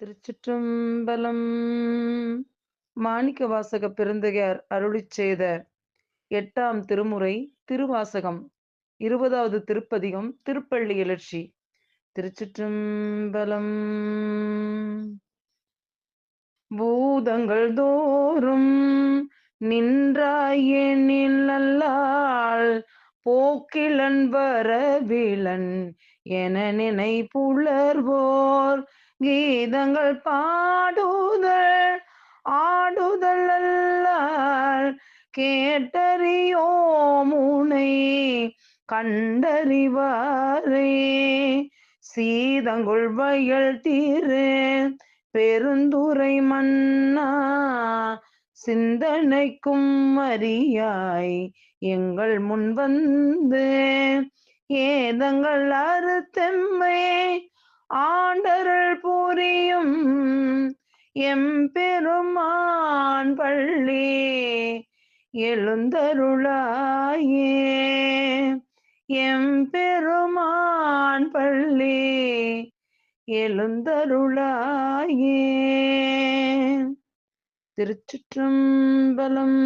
திருச்சிற்றம்பலம். மாணிக்கவாசக பெருந்தகையார் அருளிச் செய்த 8ஆம் திருமுறை திருவாசகம் 20வது திருப்பதிகம் திருப்பள்ளி எழுச்சி. திருச்சிற்றம்பலம். பூதங்கள் தோறும் நின்றாயெனில் நல்லாள் போக்கிலன் வரவிலன் என நினை புலர்வோர் கீதங்கள் பாடுதல் ஆடுதல் அல்லால் கேட்டறியோமுனை கண்டறிவாரே. சீதங்குள் வயல் தீரு பெருந்துரை மன்னா சிந்தனைக்கும் அறியாய் எங்கள் முன் வந்து ஏதங்கள் அறுத்தெம்மை ஆண்டருள் புரியும் எம்பெருமான் பள்ளி எழுந்தருளாயே. எம்பெருமான் பள்ளி எழுந்தருளாயே. திருச்சிற்றம்பலம்.